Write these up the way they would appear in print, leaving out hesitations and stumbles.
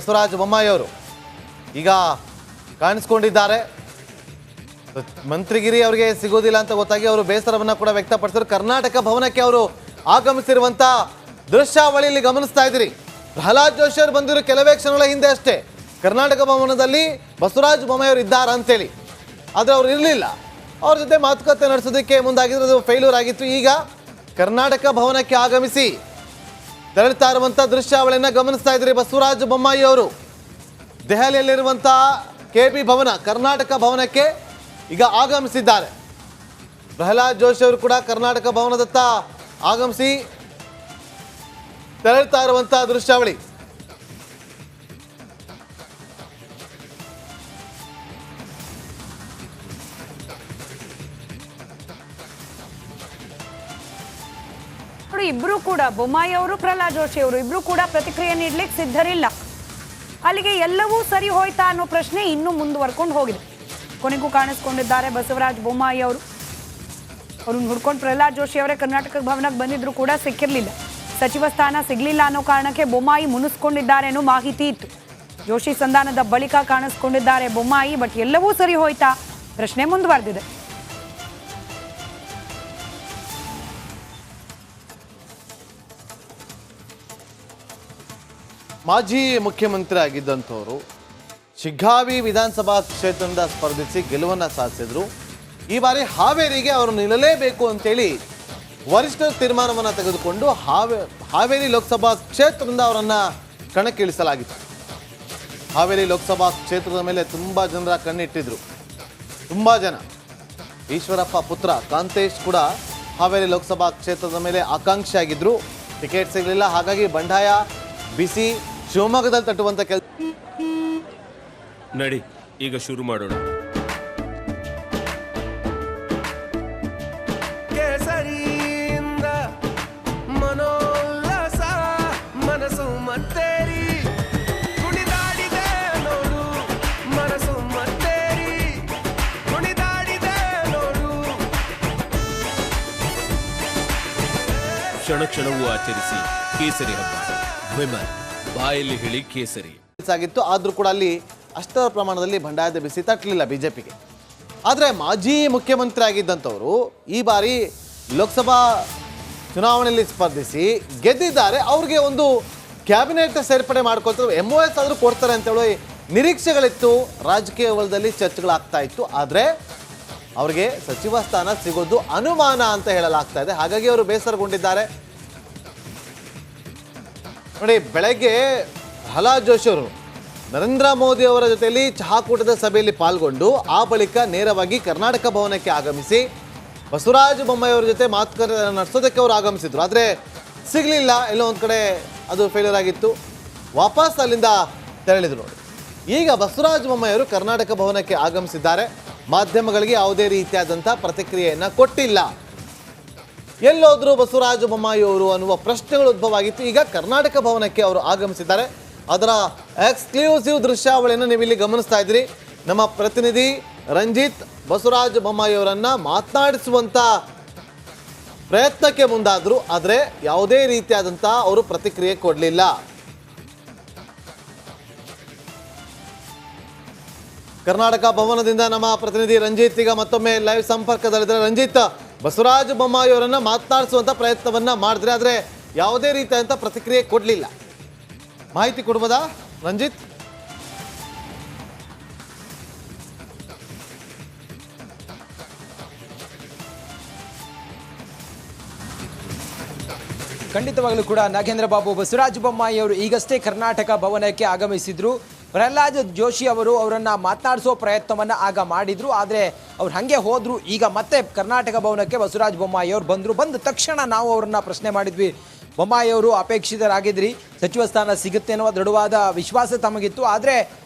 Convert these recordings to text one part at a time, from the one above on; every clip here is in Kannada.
ಬಸವರಾಜ ಬೊಮ್ಮಾಯಿ ಅವರು ಈಗ ಕಾಣಿಸ್ಕೊಂಡಿದ್ದಾರೆ. ಮಂತ್ರಿಗಿರಿ ಅವರಿಗೆ ಸಿಗೋದಿಲ್ಲ ಅಂತ ಗೊತ್ತಾಗಿ ಅವರು ಬೇಸರವನ್ನ ಕೂಡ ವ್ಯಕ್ತಪಡಿಸಿದ್ರು. ಕರ್ನಾಟಕ ಭವನಕ್ಕೆ ಅವರು ಆಗಮಿಸಿರುವಂತ ದೃಶ್ಯಾವಳಿಯಲ್ಲಿ ಗಮನಿಸ್ತಾ ಇದ್ದೀರಿ. ಪ್ರಹ್ಲಾದ್ ಜೋಶಿ ಅವರು ಬಂದಿರೋ ಕೆಲವೇ ಕ್ಷಣಗಳ ಹಿಂದೆ ಅಷ್ಟೇ ಕರ್ನಾಟಕ ಭವನದಲ್ಲಿ ಬಸವರಾಜ ಬೊಮ್ಮಾಯಿ ಅವರು ಇದ್ದಾರೆ ಅಂತೇಳಿ, ಆದರೆ ಅವ್ರು ಇರಲಿಲ್ಲ. ಅವ್ರ ಜೊತೆ ಮಾತುಕತೆ ನಡೆಸೋದಕ್ಕೆ ಮುಂದಾಗಿದ್ರು, ಅದು ಫೇಲ್ಯೂರ್ ಆಗಿತ್ತು. ಈಗ ಕರ್ನಾಟಕ ಭವನಕ್ಕೆ ಆಗಮಿಸಿ ತೆರಳುತ್ತಾ ಇರುವಂಥ ದೃಶ್ಯಾವಳಿಯನ್ನು ಗಮನಿಸ್ತಾ ಇದ್ದೀರಿ. ಬಸವರಾಜ ಬೊಮ್ಮಾಯಿ ಅವರು ದೆಹಲಿಯಲ್ಲಿರುವಂಥ KP ಭವನ ಕರ್ನಾಟಕ ಭವನಕ್ಕೆ ಈಗ ಆಗಮಿಸಿದ್ದಾರೆ. ಪ್ರಹ್ಲಾದ್ ಜೋಶಿ ಅವರು ಕೂಡ ಕರ್ನಾಟಕ ಭವನದತ್ತ ಆಗಮಿಸಿ ತೆರಳುತ್ತಾ ಇರುವಂಥ ದೃಶ್ಯಾವಳಿ. ಇಬ್ರು ಕೂಡ ಬೊಮ್ಮಾಯಿ ಅವರು ಪ್ರಹ್ಲಾದ್ ಜೋಶಿ ಅವರು ಇಬ್ರು ಕೂಡ ಪ್ರತಿಕ್ರಿಯೆ ನೀಡಲಿಕ್ಕೆ ಸಿದ್ಧರಿಲ್ಲ. ಅಲ್ಲಿಗೆ ಎಲ್ಲವೂ ಸರಿ ಹೋಯ್ತಾ ಅನ್ನೋ ಪ್ರಶ್ನೆ ಇನ್ನೂ ಮುಂದುವರ್ಕೊಂಡು ಹೋಗಿದೆ. ಕೊನೆಗೂ ಕಾಣಿಸ್ಕೊಂಡಿದ್ದಾರೆ ಬಸವರಾಜ ಬೊಮ್ಮಾಯಿ ಅವರು. ಅವ್ರನ್ನ ಹುಡ್ಕೊಂಡು ಪ್ರಹ್ಲಾದ್ ಜೋಶಿ ಅವರೇ ಕರ್ನಾಟಕ ಭವನಕ್ಕೆ ಬಂದಿದ್ರು ಕೂಡ ಸಿಕ್ಕಿರಲಿಲ್ಲ. ಸಚಿವ ಸ್ಥಾನ ಸಿಗಲಿಲ್ಲ ಅನ್ನೋ ಕಾರಣಕ್ಕೆ ಬೊಮ್ಮಾಯಿ ಮುನಿಸ್ಕೊಂಡಿದ್ದಾರೆ ಅನ್ನೋ ಮಾಹಿತಿ ಇತ್ತು. ಜೋಶಿ ಸಂಧಾನದ ಬಳಿಕ ಕಾಣಿಸ್ಕೊಂಡಿದ್ದಾರೆ ಬೊಮ್ಮಾಯಿ. ಬಟ್ ಎಲ್ಲವೂ ಸರಿ ಹೋಯ್ತಾ ಪ್ರಶ್ನೆ ಮುಂದುವರೆದಿದೆ. ಮಾಜಿ ಮುಖ್ಯಮಂತ್ರಿ ಆಗಿದ್ದಂಥವರು ಶಿಗ್ಗಾವಿ ವಿಧಾನಸಭಾ ಕ್ಷೇತ್ರದಿಂದ ಸ್ಪರ್ಧಿಸಿ ಗೆಲುವನ್ನು ಸಾಧಿಸಿದ್ರು. ಈ ಬಾರಿ ಹಾವೇರಿಗೆ ಅವರು ನಿಲ್ಲಲೇಬೇಕು ಅಂತೇಳಿ ವರಿಷ್ಠರ ತೀರ್ಮಾನವನ್ನು ತೆಗೆದುಕೊಂಡು ಹಾವೇರಿ ಲೋಕಸಭಾ ಕ್ಷೇತ್ರದಿಂದ ಅವರನ್ನು ಕಣಕ್ಕಿಳಿಸಲಾಗಿತ್ತು. ಹಾವೇರಿ ಲೋಕಸಭಾ ಕ್ಷೇತ್ರದ ಮೇಲೆ ತುಂಬ ಜನರ ಕಣ್ಣಿಟ್ಟಿದ್ರು. ತುಂಬ ಜನ. ಈಶ್ವರಪ್ಪ ಪುತ್ರ ಕಾಂತೇಶ್ ಕೂಡ ಹಾವೇರಿ ಲೋಕಸಭಾ ಕ್ಷೇತ್ರದ ಮೇಲೆ ಆಕಾಂಕ್ಷಿ ಆಗಿದ್ರು. ಟಿಕೆಟ್ ಸಿಗಲಿಲ್ಲ. ಹಾಗಾಗಿ ಬಂಡಾಯ ಬಿಸಿ ಶಿವಮೊಗ್ಗದಲ್ಲಿ ತಟ್ಟುವಂತ ಕೆಲಸ. ನಡಿ ಈಗ ಶುರು ಮಾಡೋಣ. ಕೇಸರಿಯಿಂದ ಮನೋಲ್ಲಾಸ ಮನಸ್ಸು ಮತ್ತೇರಿ ಕುಣಿದಾಡಿದೆ ನೋಡು, ಮನಸ್ಸು ಮತ್ತೇರಿ ಕುಣಿದಾಡಿದೆ ನೋಡು. ಕ್ಷಣ ಕ್ಷಣವೂ ಆಚರಿಸಿ ಕೇಸರಿ ಹಬ್ಬ. ವಿಮಲ್ ಬಾಯಲ್ಲಿ ಹೇಳಿ ಕೇಸರಿ ಆಗಿತ್ತು. ಆದರೂ ಕೂಡ ಅಲ್ಲಿ ಅಷ್ಟರ ಪ್ರಮಾಣದಲ್ಲಿ ಬಂಡಾಯದ ಬಿಸಿ ತಟ್ಟಲಿಲ್ಲ ಬಿಜೆಪಿಗೆ. ಆದರೆ ಮಾಜಿ ಮುಖ್ಯಮಂತ್ರಿ ಆಗಿದ್ದಂಥವರು ಈ ಬಾರಿ ಲೋಕಸಭಾ ಚುನಾವಣೆಯಲ್ಲಿ ಸ್ಪರ್ಧಿಸಿ ಗೆದ್ದಿದ್ದಾರೆ. ಅವ್ರಿಗೆ ಒಂದು ಕ್ಯಾಬಿನೆಟ್ ಸೇರ್ಪಡೆ ಮಾಡ್ಕೊಳ್ತಾರೆ, MOS ಆದರೂ ಕೊಡ್ತಾರೆ ಅಂತೇಳಿ ನಿರೀಕ್ಷೆಗಳಿತ್ತು. ರಾಜಕೀಯ ವಲಯದಲ್ಲಿ ಚರ್ಚೆಗಳಾಗ್ತಾ ಇತ್ತು. ಆದರೆ ಅವ್ರಿಗೆ ಸಚಿವ ಸ್ಥಾನ ಸಿಗೋದು ಅನುಮಾನ ಅಂತ ಹೇಳಲಾಗ್ತಾ ಇದೆ. ಹಾಗಾಗಿ ಅವರು ಬೇಸರಗೊಂಡಿದ್ದಾರೆ. ನೋಡಿ, ಬೆಳಗ್ಗೆ ಪ್ರಹ್ಲಾದ್ ಜೋಶಿ ಅವರು ನರೇಂದ್ರ ಮೋದಿ ಅವರ ಜೊತೆಯಲ್ಲಿ ಚಹಾಕೂಟದ ಸಭೆಯಲ್ಲಿ ಪಾಲ್ಗೊಂಡು ಆ ಬಳಿಕ ನೇರವಾಗಿ ಕರ್ನಾಟಕ ಭವನಕ್ಕೆ ಆಗಮಿಸಿ ಬಸವರಾಜ ಬೊಮ್ಮಾಯಿ ಅವರ ಜೊತೆ ಮಾತುಕತೆ ನಡೆಸೋದಕ್ಕೆ ಅವರು ಆಗಮಿಸಿದ್ರು. ಆದರೆ ಸಿಗಲಿಲ್ಲ. ಎಲ್ಲೋ ಒಂದು ಕಡೆ ಅದು ಫೇಲ್ಯೂರ್ ಆಗಿತ್ತು. ವಾಪಸ್ ಅಲ್ಲಿಂದ ತೆರಳಿದ್ರು. ನೋಡಿ, ಈಗ ಬಸವರಾಜ ಬೊಮ್ಮಾಯಿ ಅವರು ಕರ್ನಾಟಕ ಭವನಕ್ಕೆ ಆಗಮಿಸಿದ್ದಾರೆ. ಮಾಧ್ಯಮಗಳಿಗೆ ಯಾವುದೇ ರೀತಿಯಾದಂಥ ಪ್ರತಿಕ್ರಿಯೆಯನ್ನು ಕೊಟ್ಟಿಲ್ಲ. ಎಲ್ಲೋದ್ರು ಬಸವರಾಜ ಬೊಮ್ಮಾಯಿ ಅವರು ಅನ್ನುವ ಪ್ರಶ್ನೆಗಳು ಉದ್ಭವ ಆಗಿತ್ತು. ಈಗ ಕರ್ನಾಟಕ ಭವನಕ್ಕೆ ಅವರು ಆಗಮಿಸಿದ್ದಾರೆ. ಅದರ ಎಕ್ಸ್ಕ್ಲೂಸಿವ್ ದೃಶ್ಯಾವಳಿಯನ್ನು ನೀವು ಇಲ್ಲಿ ಗಮನಿಸ್ತಾ ಇದ್ದೀರಿ. ನಮ್ಮ ಪ್ರತಿನಿಧಿ ರಂಜಿತ್ ಬಸವರಾಜ ಬೊಮ್ಮಾಯಿ ಅವರನ್ನು ಮಾತನಾಡಿಸುವಂಥ ಪ್ರಯತ್ನಕ್ಕೆ ಮುಂದಾದರು. ಆದರೆ ಯಾವುದೇ ರೀತಿಯಾದಂಥ ಅವರು ಪ್ರತಿಕ್ರಿಯೆ ಕೊಡಲಿಲ್ಲ. ಕರ್ನಾಟಕ ಭವನದಿಂದ ನಮ್ಮ ಪ್ರತಿನಿಧಿ ರಂಜಿತ್ ಈಗ ಮತ್ತೊಮ್ಮೆ ಲೈವ್ ಸಂಪರ್ಕದಲ್ಲಿದ್ದಾರೆ. ರಂಜಿತ್, ಬಸವರಾಜ ಬೊಮ್ಮಾಯಿ ಅವರನ್ನು ಮಾತನಾಡಿಸುವಂಥ ಪ್ರಯತ್ನವನ್ನು ಮಾಡಿದ್ರೆ, ಆದರೆ ಯಾವುದೇ ರೀತಿಯಾದಂಥ ಪ್ರತಿಕ್ರಿಯೆ ಕೊಡಲಿಲ್ಲ. ಮಾಹಿತಿ ಕೊಡ್ಬೋದಾ ರಂಜಿತ್? ಖಂಡಿತವಾಗಲೂ ಕೂಡ ನಾಗೇಂದ್ರ ಬಾಬು, ಬಸವರಾಜ ಬೊಮ್ಮಾಯಿ ಅವರು ಈಗಷ್ಟೇ ಕರ್ನಾಟಕ ಭವನಕ್ಕೆ ಆಗಮಿಸಿದ್ರು. ಪ್ರಹ್ಲಾದ್ ಜೋಶಿ ಅವರು ಅವರನ್ನು ಮಾತನಾಡಿಸೋ ಪ್ರಯತ್ನವನ್ನು ಆಗ ಮಾಡಿದ್ರು. ಆದರೆ ಅವ್ರು ಹಾಗೆ ಹೋದರು. ಈಗ ಮತ್ತೆ ಕರ್ನಾಟಕ ಭವನಕ್ಕೆ ಬಸವರಾಜ ಬೊಮ್ಮಾಯಿ ಅವರು ಬಂದ ತಕ್ಷಣ ನಾವು ಅವ್ರನ್ನ ಪ್ರಶ್ನೆ ಮಾಡಿದ್ವಿ. ಬೊಮ್ಮಾಯಿ ಅವರು ಅಪೇಕ್ಷಿತರಾಗಿದ್ರಿ, ಸಚಿವ ಸ್ಥಾನ ಸಿಗುತ್ತೆ ಅನ್ನೋ ದೃಢವಾದ ವಿಶ್ವಾಸ ತಮಗಿತ್ತು. ಆದರೆ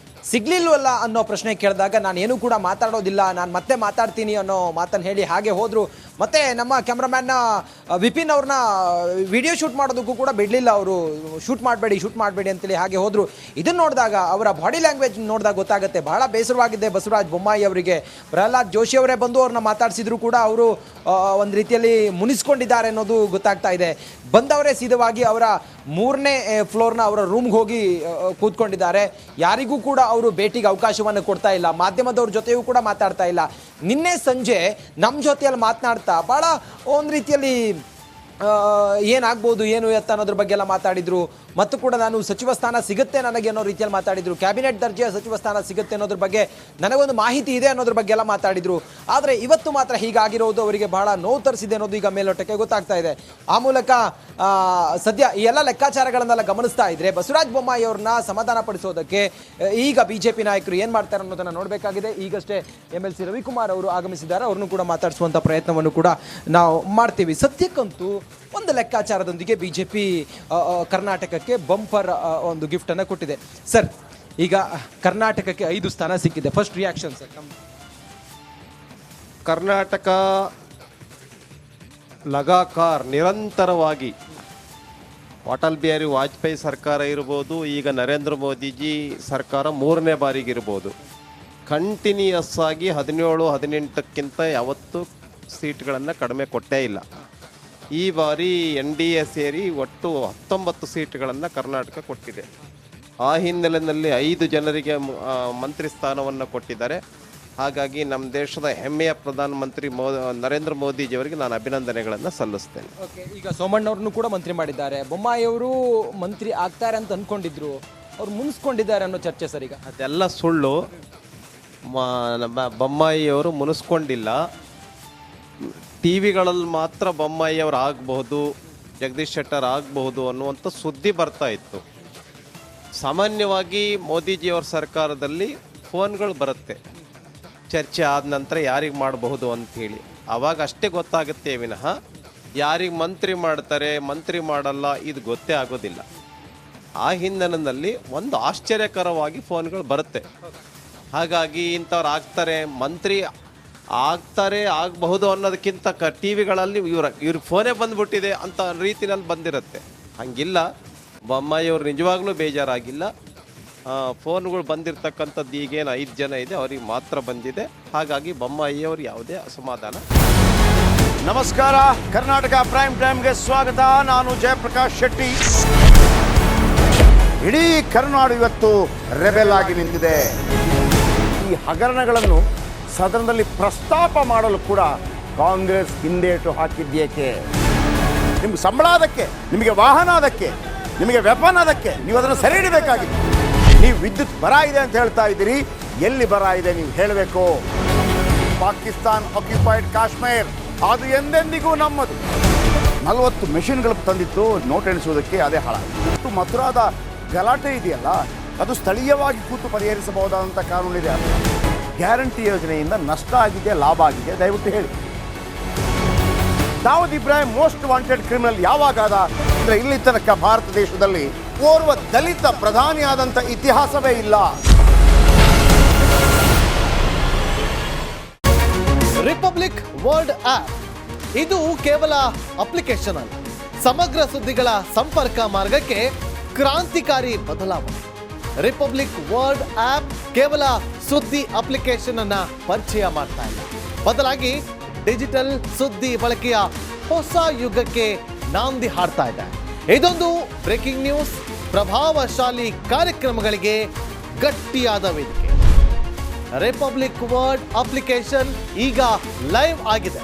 ಸಿಗ್ಲಿಲ್ವಲ್ಲ ಅನ್ನೋ ಪ್ರಶ್ನೆ ಕೇಳಿದಾಗ ನಾನು ಏನೂ ಕೂಡ ಮಾತಾಡೋದಿಲ್ಲ, ನಾನು ಮತ್ತೆ ಮಾತಾಡ್ತೀನಿ ಅನ್ನೋ ಮಾತನ್ನು ಹೇಳಿ ಹಾಗೆ ಹೋದರು. ಮತ್ತು ನಮ್ಮ ಕ್ಯಾಮ್ರಾಮ್ಯಾನ್ನ ವಿಪಿನ್ ಅವ್ರನ್ನ ವಿಡಿಯೋ ಶೂಟ್ ಮಾಡೋದಕ್ಕೂ ಕೂಡ ಬಿಡಲಿಲ್ಲ. ಅವರು ಶೂಟ್ ಮಾಡಬೇಡಿ ಅಂತೇಳಿ ಹಾಗೆ ಹೋದರು. ಇದನ್ನು ನೋಡಿದಾಗ ಅವರ ಬಾಡಿ ಲ್ಯಾಂಗ್ವೇಜ್ ನೋಡಿದಾಗ ಗೊತ್ತಾಗುತ್ತೆ ಬಹಳ ಬೇಸರವಾಗಿದೆ ಬಸವರಾಜ ಬೊಮ್ಮಾಯಿ ಅವರಿಗೆ. ಪ್ರಹ್ಲಾದ್ ಜೋಶಿ ಅವರೇ ಬಂದು ಅವ್ರನ್ನ ಮಾತಾಡಿಸಿದ್ರು ಕೂಡ ಅವರು ಒಂದು ರೀತಿಯಲ್ಲಿ ಮುನಿಸ್ಕೊಂಡಿದ್ದಾರೆ ಅನ್ನೋದು ಗೊತ್ತಾಗ್ತಾ ಇದೆ. ಬಂದವರೇ ಸೀದವಾಗಿ ಅವರ 3ನೇ ಫ್ಲೋರ್ನ ಅವರ ರೂಮ್ಗೆ ಹೋಗಿ ಕೂತ್ಕೊಂಡಿದ್ದಾರೆ. ಯಾರಿಗೂ ಕೂಡ ಅವರು ಭೇಟಿಗೆ ಅವಕಾಶವನ್ನು ಕೊಡ್ತಾ ಇಲ್ಲ. ಮಾಧ್ಯಮದವ್ರ ಜೊತೆಯೂ ಕೂಡ ಮಾತಾಡ್ತಾ ಇಲ್ಲ. ನಿನ್ನೆ ಸಂಜೆ ನಮ್ಮ ಜೊತೆಯಲ್ಲಿ ಮಾತನಾಡ್ತಾ ಭಾಳ ಒಂದು ರೀತಿಯಲ್ಲಿ ಏನಾಗ್ಬೋದು ಏನು ಎತ್ತ ಅನ್ನೋದ್ರ ಬಗ್ಗೆ ಎಲ್ಲ ಮಾತಾಡಿದ್ರು. ಮತ್ತು ಕೂಡ ನಾನು ಸಚಿವ ಸ್ಥಾನ ಸಿಗುತ್ತೆ ನನಗೆ ಅನ್ನೋ ರೀತಿಯಲ್ಲಿ ಮಾತಾಡಿದ್ರು. ಕ್ಯಾಬಿನೆಟ್ ದರ್ಜೆಯ ಸಚಿವ ಸ್ಥಾನ ಸಿಗುತ್ತೆ ಅನ್ನೋದ್ರ ಬಗ್ಗೆ ನನಗೊಂದು ಮಾಹಿತಿ ಇದೆ ಅನ್ನೋದ್ರ ಬಗ್ಗೆ ಎಲ್ಲ ಮಾತಾಡಿದ್ರು. ಆದರೆ ಇವತ್ತು ಮಾತ್ರ ಹೀಗಾಗಿರೋದು ಅವರಿಗೆ ಬಹಳ ನೋವು ತರಿಸಿದೆ ಅನ್ನೋದು ಈಗ ಮೇಲ್ನೋಟಕ್ಕೆ ಗೊತ್ತಾಗ್ತಾ ಇದೆ. ಆ ಮೂಲಕ ಸದ್ಯ ಈ ಎಲ್ಲ ಲೆಕ್ಕಾಚಾರಗಳನ್ನೆಲ್ಲ ಗಮನಿಸ್ತಾ ಇದ್ರೆ ಬಸವರಾಜ ಬೊಮ್ಮಾಯಿ ಅವ್ರನ್ನ ಸಮಾಧಾನ ಪಡಿಸೋದಕ್ಕೆ ಈಗ ಬಿಜೆಪಿ ನಾಯಕರು ಏನು ಮಾಡ್ತಾರೆ ಅನ್ನೋದನ್ನ ನೋಡಬೇಕಾಗಿದೆ. ಈಗಷ್ಟೇ MLC ರವಿಕುಮಾರ್ ಅವರು ಆಗಮಿಸಿದ್ದಾರೆ. ಅವ್ರನ್ನೂ ಕೂಡ ಮಾತಾಡಿಸುವಂಥ ಪ್ರಯತ್ನವನ್ನು ಕೂಡ ನಾವು ಮಾಡ್ತೀವಿ. ಸದ್ಯಕ್ಕಂತೂ ಒಂದು ಲೆಕ್ಕಾಚಾರದೊಂದಿಗೆ ಬಿಜೆಪಿ ಕರ್ನಾಟಕಕ್ಕೆ ಬಂಪರ್ ಒಂದು ಗಿಫ್ಟನ್ನು ಕೊಟ್ಟಿದೆ. ಸರ್, ಈಗ ಕರ್ನಾಟಕಕ್ಕೆ 5 ಸ್ಥಾನ ಸಿಕ್ಕಿದೆ. First reaction sir. ಕರ್ನಾಟಕ ಲಗಾತಾರ್ ನಿರಂತರವಾಗಿ ಅಟಲ್ ಬಿಹಾರಿ ವಾಜಪೇಯಿ ಸರ್ಕಾರ ಇರ್ಬೋದು, ಈಗ ನರೇಂದ್ರ ಮೋದಿಜಿ ಸರ್ಕಾರ 3ನೇ ಬಾರಿಗಿರ್ಬೋದು, ಕಂಟಿನ್ಯೂಯಸ್ ಆಗಿ 17-18ಕ್ಕಿಂತ ಯಾವತ್ತೂ ಸೀಟ್ಗಳನ್ನು ಕಡಿಮೆ ಕೊಟ್ಟೇ ಇಲ್ಲ. ಈ ಬಾರಿ NDA ಸೇರಿ ಒಟ್ಟು 19 ಸೀಟ್ಗಳನ್ನು ಕರ್ನಾಟಕ ಕೊಟ್ಟಿದೆ. ಆ ಹಿನ್ನೆಲೆಯಲ್ಲಿ 5 ಜನರಿಗೆ ಮಂತ್ರಿ ಸ್ಥಾನವನ್ನು ಕೊಟ್ಟಿದ್ದಾರೆ. ಹಾಗಾಗಿ ನಮ್ಮ ದೇಶದ ಹೆಮ್ಮೆಯ ಪ್ರಧಾನಮಂತ್ರಿ ನರೇಂದ್ರ ಮೋದಿಜಿಯವರಿಗೆ ನಾನು ಅಭಿನಂದನೆಗಳನ್ನು ಸಲ್ಲಿಸ್ತೇನೆ. ಓಕೆ, ಈಗ ಸೋಮಣ್ಣವ್ರನ್ನು ಕೂಡ ಮಂತ್ರಿ ಮಾಡಿದ್ದಾರೆ. ಬೊಮ್ಮಾಯಿ ಅವರು ಮಂತ್ರಿ ಆಗ್ತಾರೆ ಅಂತ ಅಂದ್ಕೊಂಡಿದ್ರು, ಅವ್ರು ಮುನಿಸ್ಕೊಂಡಿದ್ದಾರೆ ಅನ್ನೋ ಚರ್ಚೆ ಸರ್. ಈಗ ಅದೆಲ್ಲ ಸುಳ್ಳು. ಬೊಮ್ಮಾಯಿಯವರು ಮುನಿಸ್ಕೊಂಡಿಲ್ಲ. ಟಿವಿಗಳಲ್ಲಿ ಮಾತ್ರ ಬೊಮ್ಮಾಯಿಯವರು ಆಗಬಹುದು, ಜಗದೀಶ್ ಶೆಟ್ಟರ್ ಆಗಬಹುದು ಅನ್ನುವಂಥ ಸುದ್ದಿ ಬರ್ತಾ ಇತ್ತು. ಸಾಮಾನ್ಯವಾಗಿ ಮೋದಿಜಿಯವರ ಸರ್ಕಾರದಲ್ಲಿ ಫೋನ್ಗಳು ಬರುತ್ತೆ, ಚರ್ಚೆ ಆದ ನಂತರ ಯಾರಿಗೆ ಮಾಡಬಹುದು ಅಂಥೇಳಿ. ಆವಾಗ ಅಷ್ಟೇ ಗೊತ್ತಾಗುತ್ತೆ ವಿನಃ ಯಾರಿಗೆ ಮಂತ್ರಿ ಮಾಡ್ತಾರೆ ಮಂತ್ರಿ ಮಾಡಲ್ಲ ಇದು ಗೊತ್ತೇ ಆಗೋದಿಲ್ಲ. ಆ ಹಿನ್ನೆಲೆಯಲ್ಲಿ ಒಂದು ಆಶ್ಚರ್ಯಕರವಾಗಿ ಫೋನ್ಗಳು ಬರುತ್ತೆ. ಹಾಗಾಗಿ ಇಂಥವ್ರು ಆಗ್ತಾರೆ, ಮಂತ್ರಿ ಆಗಬಹುದು ಅನ್ನೋದಕ್ಕಿಂತ ಟಿವಿಗಳಲ್ಲಿ ಇವ್ರ ಫೋನೇ ಬಂದ್ಬಿಟ್ಟಿದೆ ಅಂತ ರೀತಿಯಲ್ಲಿ ಬಂದಿರುತ್ತೆ. ಹಂಗಿಲ್ಲ, ಬೊಮ್ಮಾಯಿಯವರು ನಿಜವಾಗ್ಲೂ ಬೇಜಾರಾಗಿಲ್ಲ. ಫೋನ್ಗಳು ಬಂದಿರತಕ್ಕಂಥದ್ದು ಈಗೇನು 5 ಜನ ಇದೆ ಅವರಿಗೆ ಮಾತ್ರ ಬಂದಿದೆ. ಹಾಗಾಗಿ ಬೊಮ್ಮಾಯಿಯವರು ಯಾವುದೇ ಅಸಮಾಧಾನ. ನಮಸ್ಕಾರ, ಕರ್ನಾಟಕ ಪ್ರೈಮ್ ಟೈಮ್ಗೆ ಸ್ವಾಗತ. ನಾನು ಜಯಪ್ರಕಾಶ್ ಶೆಟ್ಟಿ. ಇಡೀ ಕರ್ನಾಡು ಇವತ್ತು ರೆಬೆಲ್ ಆಗಿ ನಿಂತಿದೆ. ಈ ಹಗರಣಗಳನ್ನು ಸದನದಲ್ಲಿ ಪ್ರಸ್ತಾಪ ಮಾಡಲು ಕೂಡ ಕಾಂಗ್ರೆಸ್ ಹಿಂದೇಟು ಹಾಕಿದ್ದೇಕೆ? ನಿಮ್ಗೆ ಸಂಬಳ ಅದಕ್ಕೆ, ನಿಮಗೆ ವಾಹನ ಅದಕ್ಕೆ, ನಿಮಗೆ ವೆಪನ್ ಅದಕ್ಕೆ, ನೀವು ಅದನ್ನು ಸೆರೆ ಹಿಡಿಬೇಕಾಗಿತ್ತು. ನೀವು ವಿದ್ಯುತ್ ಬರ ಇದೆ ಅಂತ ಹೇಳ್ತಾ ಇದ್ದೀರಿ, ಎಲ್ಲಿ ಬರ ಇದೆ ನೀವು ಹೇಳಬೇಕು. ಪಾಕಿಸ್ತಾನ್ ಆಕ್ಯುಪೈಡ್ ಕಾಶ್ಮೀರ್ ಅದು ಎಂದೆಂದಿಗೂ ನಮ್ಮದು. 40 ಮೆಷಿನ್ಗಳು ತಂದಿತ್ತು ನೋಟ್ ಎಣಿಸುವುದಕ್ಕೆ, ಅದೇ ಹಾಳಾಗಿದೆ. ಮಥುರಾದ ಗಲಾಟೆ ಇದೆಯಲ್ಲ, ಅದು ಸ್ಥಳೀಯವಾಗಿ ಕೂತು ಪರಿಹರಿಸಬಹುದಾದಂಥ ಕಾನೂನಿದೆ. ಗ್ಯಾರಂಟಿ ಯೋಜನೆಯಿಂದ ನಷ್ಟ ಆಗಿದೆ, ಲಾಭ ಆಗಿದೆ, ದಯವಿಟ್ಟು ಹೇಳಿ. Dawood Ibrahim most wanted criminal ಯಾವಾಗಾದ ಅಂದರೆ ಇಲ್ಲಿ ತನಕ ಭಾರತ ದೇಶದಲ್ಲಿ ಓರ್ವ ದಲಿತ ಪ್ರಧಾನಿಯಾದಂಥ ಇತಿಹಾಸವೇ ಇಲ್ಲ. ರಿಪಬ್ಲಿಕ್ ವರ್ಲ್ಡ್ ಆಪ್ ಇದು ಕೇವಲ ಅಪ್ಲಿಕೇಶನ್ ಅಲ್ಲ, ಸಮಗ್ರ ಸುದ್ದಿಗಳ ಸಂಪರ್ಕ ಮಾರ್ಗಕ್ಕೆ ಕ್ರಾಂತಿಕಾರಿ ಬದಲಾವಣೆ. ರಿಪಬ್ಲಿಕ್ ವರ್ಲ್ಡ್ ಆಪ್ ಕೇವಲ ಸುದ್ದಿ ಅಪ್ಲಿಕೇಶನ್ ಅನ್ನ ಪರಿಚಯ ಮಾಡ್ತಾ ಇಲ್ಲ, ಬದಲಾಗಿ ಡಿಜಿಟಲ್ ಸುದ್ದಿ ಬಳಕೆಯ ಹೊಸ ಯುಗಕ್ಕೆ ನಾಂದಿ ಹಾಡ್ತಾ ಇದೆ. ಇದೊಂದು ಬ್ರೇಕಿಂಗ್ ನ್ಯೂಸ್, ಪ್ರಭಾವಶಾಲಿ ಕಾರ್ಯಕ್ರಮಗಳಿಗೆ ಗಟ್ಟಿಯಾದ ವೇದಿಕೆ. ರಿಪಬ್ಲಿಕ್ ವರ್ಲ್ಡ್ ಅಪ್ಲಿಕೇಶನ್ ಈಗ ಲೈವ್ ಆಗಿದೆ.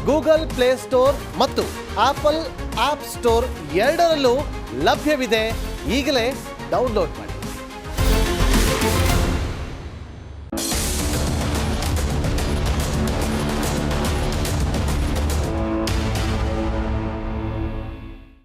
ಗೂಗಲ್ ಪ್ಲೇ ಸ್ಟೋರ್ ಮತ್ತು ಆಪಲ್ ಆಪ್ ಸ್ಟೋರ್ ಎರಡರಲ್ಲೂ ಲಭ್ಯವಿದೆ. ಈಗಲೇ ಡೌನ್ಲೋಡ್ ಮಾಡಿ.